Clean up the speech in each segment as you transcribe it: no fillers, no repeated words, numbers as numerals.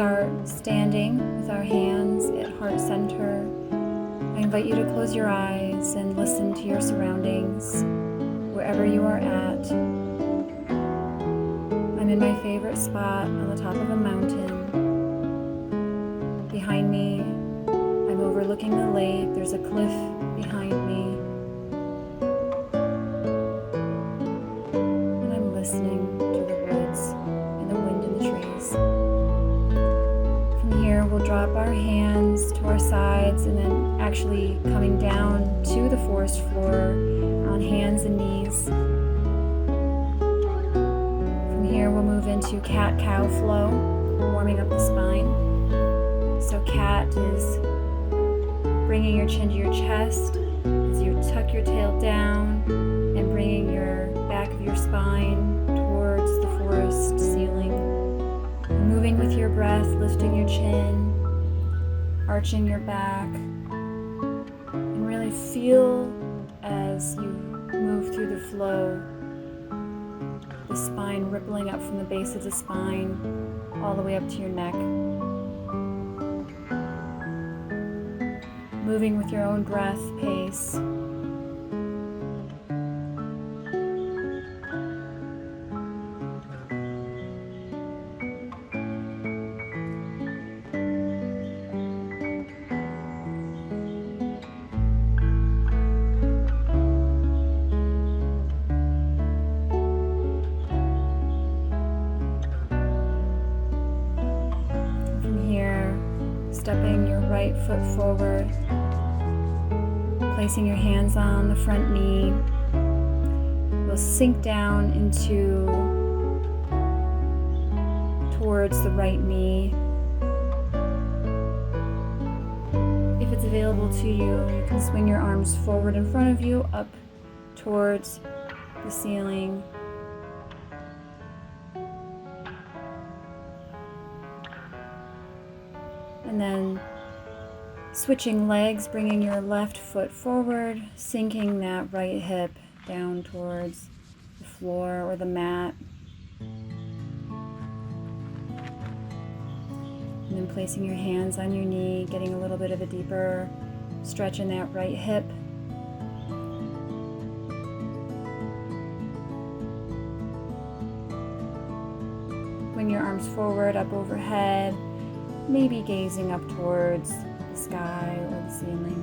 start standing with our hands at heart center. I invite you to close your eyes and listen to your surroundings, wherever you are at. I'm in my favorite spot on the top of a mountain. Behind me, I'm overlooking the lake. There's a cliff behind me. And I'm listening to the woods and the wind in the trees. From here, we'll drop our hands to our sides and then actually coming down to the forest floor on hands and knees. From here, we'll move into cat-cow flow, warming up the spine. So cat is bringing your chin to your chest as you tuck your tail down and bringing your back of your spine towards the forest ceiling. Moving with your breath, lifting your chin, arching your back, and really feel as you move through the flow, the spine rippling up from the base of the spine all the way up to your neck. Moving with your own breath pace. Stepping your right foot forward, placing your hands on the front knee. We'll sink down towards the right knee. If it's available to you, you can swing your arms forward in front of you, up towards the ceiling. And then switching legs, bringing your left foot forward, sinking that right hip down towards the floor or the mat. And then placing your hands on your knee, getting a little bit of a deeper stretch in that right hip. Swing your arms forward, up overhead. Maybe gazing up towards the sky or the ceiling,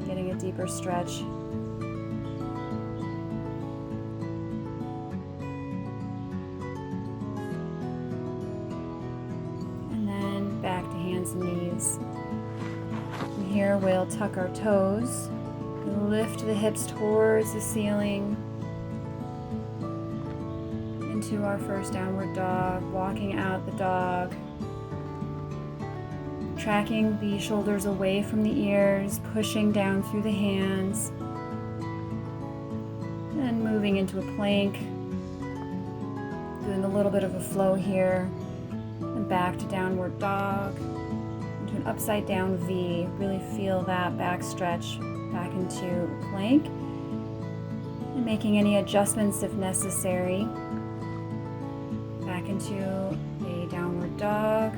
getting a deeper stretch. And then back to hands and knees. From here, we'll tuck our toes, and lift the hips towards the ceiling, into our first downward dog, walking out the dog. Tracking the shoulders away from the ears, pushing down through the hands, and moving into a plank, doing a little bit of a flow here, and back to downward dog, into an upside down V. Really feel that back stretch back into a plank, and making any adjustments if necessary. Back into a downward dog.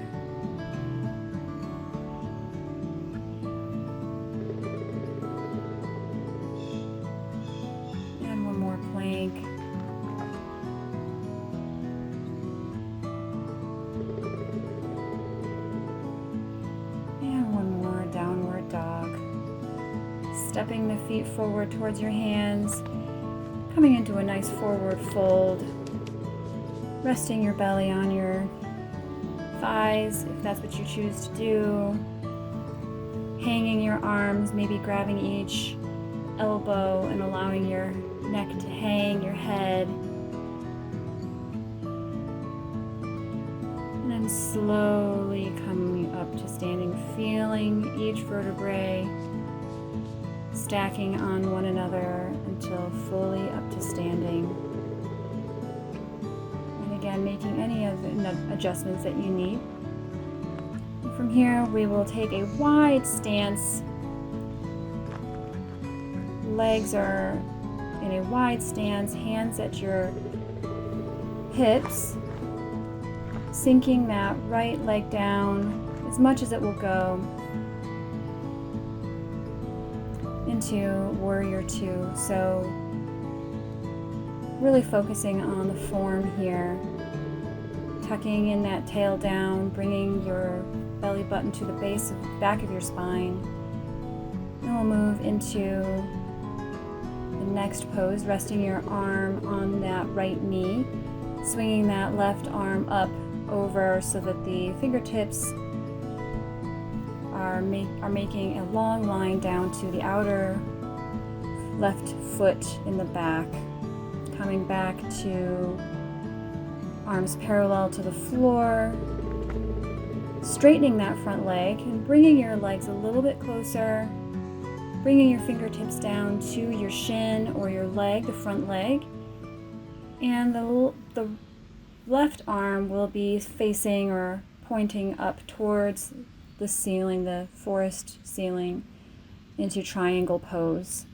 Plank. And one more downward dog. Stepping the feet forward towards your hands, coming into a nice forward fold, resting your belly on your thighs if that's what you choose to do, hanging your arms, maybe grabbing each elbow and allowing your neck to hang, your head, and then slowly coming up to standing, feeling each vertebrae stacking on one another until fully up to standing. And again, making any of the adjustments that you need. And from here, we will take a wide stance. Legs are in a wide stance, hands at your hips, sinking that right leg down as much as it will go into Warrior Two. So really focusing on the form here, tucking in that tail down, bringing your belly button to the back of your spine. And we'll move into the next pose, resting your arm on that right knee, swinging that left arm up over so that the fingertips are making a long line down to the outer left foot in the back. Coming back to arms parallel to the floor, straightening that front leg and bringing your legs a little bit closer, bringing your fingertips down to your shin or your leg, the front leg, and the left arm will be facing or pointing up towards the ceiling, the forest ceiling, into triangle pose.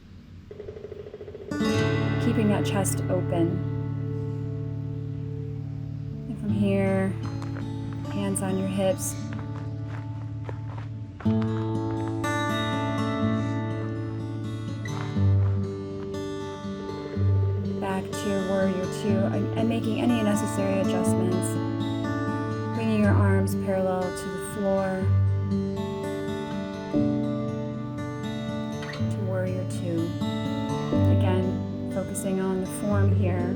Keeping that chest open. And from here, hands on your hips. Back to Warrior Two, and making any necessary adjustments. Bringing your arms parallel to the floor. To Warrior Two. Again, focusing on the form here.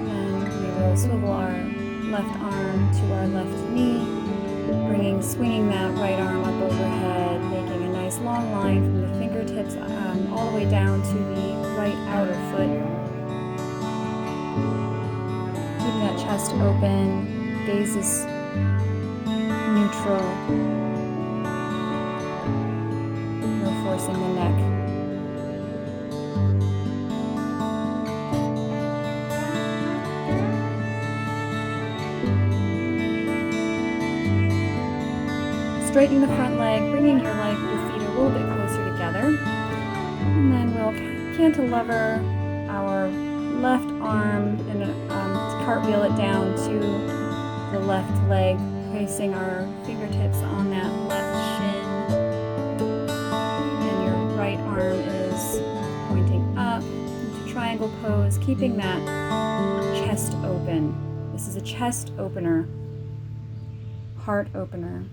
And we will swivel our left arm to our left knee, swinging that right arm up overhead, making a nice long line from the fingertips all the way down to the right outer foot. Keeping that chest open, gaze is neutral. No forcing the neck. Straightening the front leg, bringing your feet a little bit closer together. And then we'll cantilever our left arm and cartwheel it down to the left leg, placing our fingertips on that left shin. And your right arm is pointing up into triangle pose, keeping that chest open. This is a chest opener, heart opener.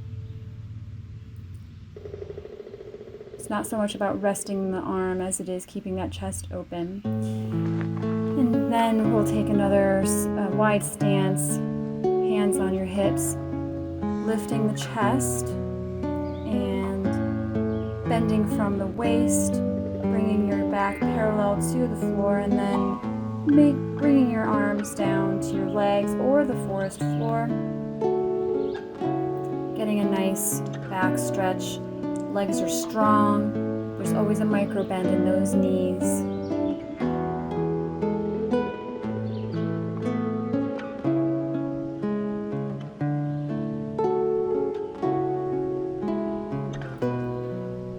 It's not so much about resting the arm as it is keeping that chest open. And then we'll take another wide stance, hands on your hips, lifting the chest and bending from the waist, bringing your back parallel to the floor, and then bringing your arms down to your legs or the forest floor. Getting a nice back stretch. Legs are strong. There's always a micro bend in those knees.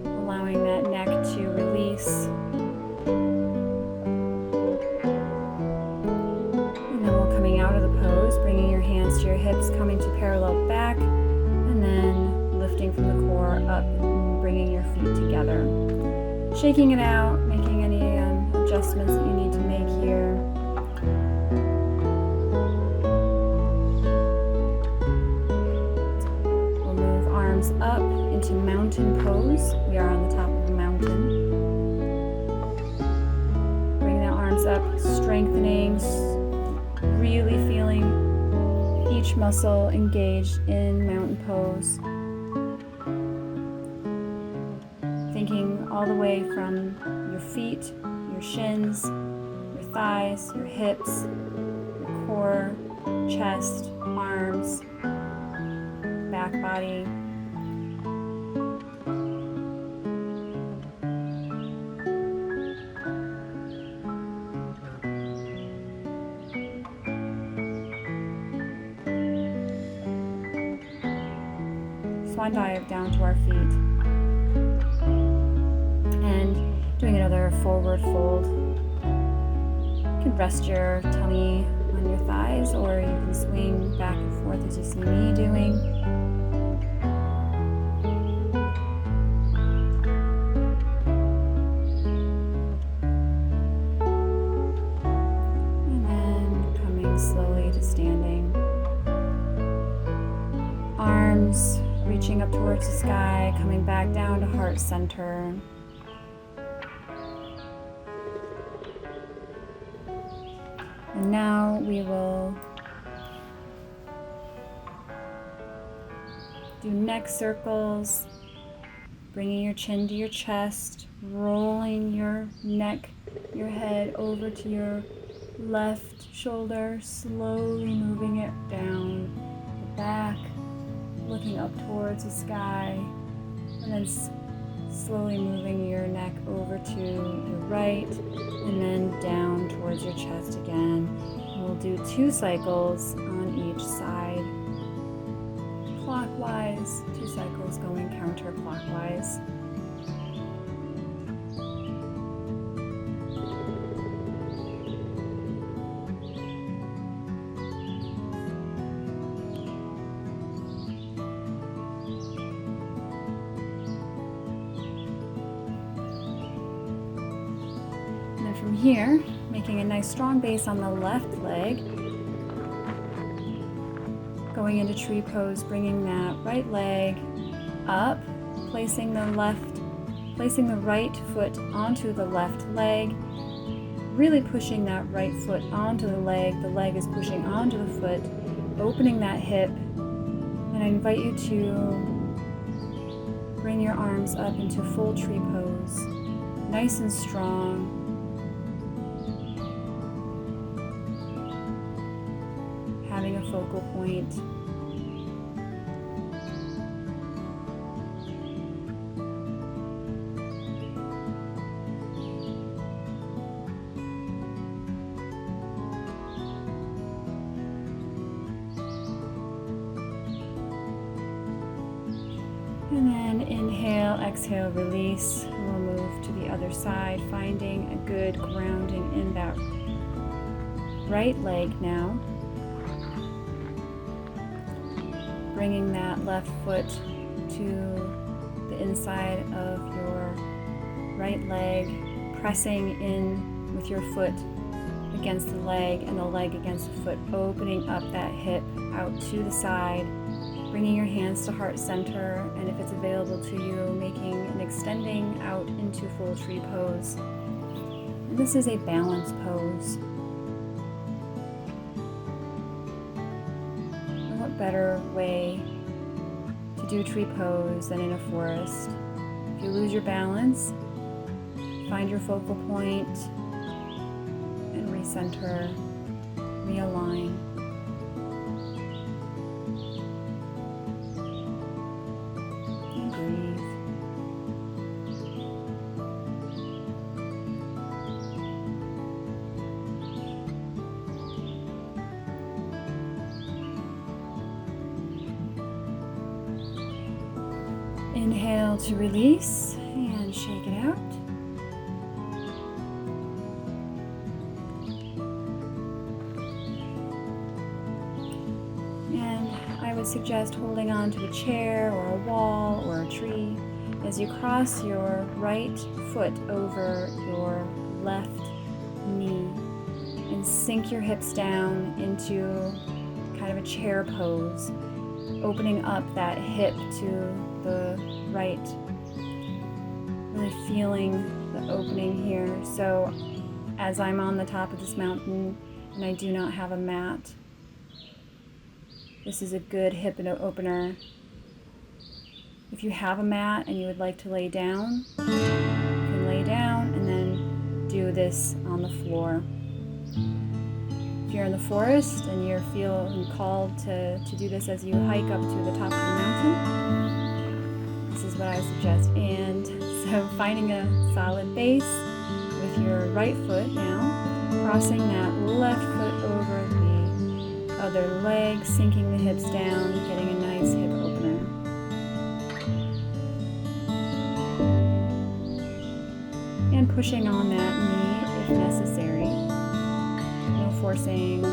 Allowing that neck to release. And then we're coming out of the pose, bringing your hands to your hips, coming to parallel back, and then lifting from the core up, bringing your feet together. Shaking it out, making any adjustments that you need to make here. We'll move arms up into mountain pose. We are on the top of a mountain. Bring the arms up, strengthening, really feeling each muscle engaged in mountain pose. Thinking all the way from your feet, your shins, your thighs, your hips, your core, chest, arms, back body. swan dive down to our feet. And doing another forward fold. You can rest your tummy on your thighs, or you can swing back and forth as you see me doing. And then coming slowly to standing. Arms reaching up towards the sky, coming back down to heart center. And now we will do neck circles, bringing your chin to your chest, rolling your neck, your head over to your left shoulder, slowly moving it down the back, looking up towards the sky, and then slowly moving your neck over to your right, and then down towards your chest again. And we'll do 2 cycles on each side. Clockwise, 2 cycles going counterclockwise. From here, making a nice strong base on the left leg, going into tree pose, bringing that right leg up, placing the right foot onto the left leg, really pushing that right foot onto the leg is pushing onto the foot, opening that hip, and I invite you to bring your arms up into full tree pose, nice and strong. Having a focal point. And then inhale, exhale, release. We'll move to the other side, finding a good grounding in that right leg now. Bringing that left foot to the inside of your right leg, pressing in with your foot against the leg and the leg against the foot, opening up that hip out to the side, bringing your hands to heart center, and if it's available to you, making an extending out into full tree pose. And this is a balance pose. Better way to do tree pose than in a forest. If you lose your balance, find your focal point and recenter, realign. And breathe. Inhale to release and shake it out. And I would suggest holding on to a chair or a wall or a tree as you cross your right foot over your left knee and sink your hips down into kind of a chair pose, opening up that hip to the right, really feeling the opening here. So as I'm on the top of this mountain and I do not have a mat, this is a good hip opener. If you have a mat and you would like to lay down, you can lay down and then do this on the floor. If you're in the forest and you're feeling called to do this as you hike up to the top of the mountain, this is what I suggest. And so finding a solid base with your right foot now, crossing that left foot over the other leg, sinking the hips down, getting a nice hip opener. pushing on that knee if necessary. No forcing.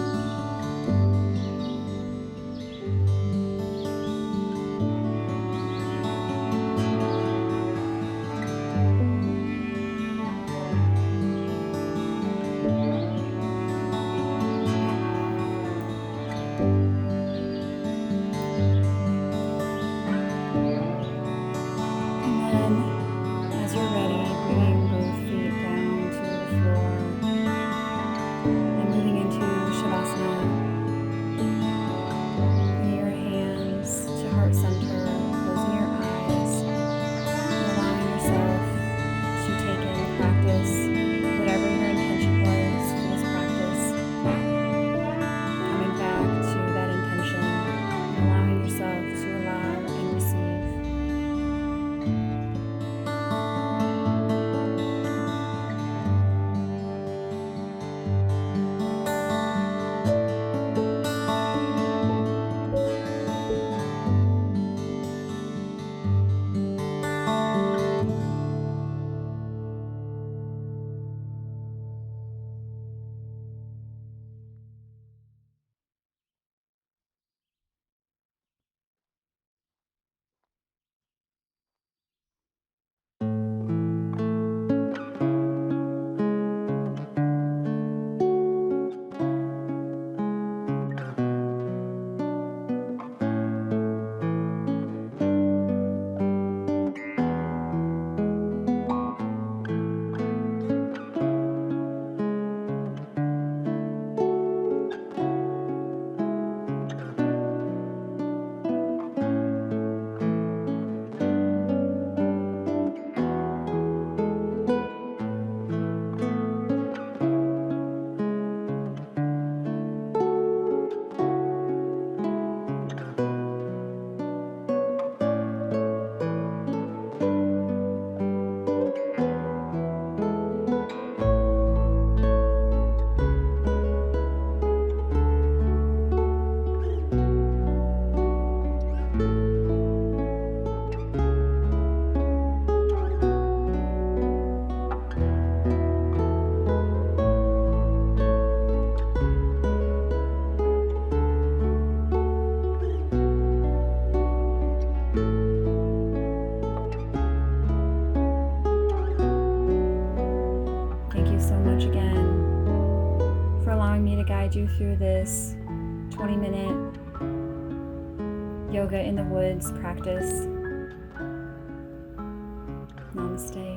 Guide you through this 20-minute yoga in the woods practice. Namaste.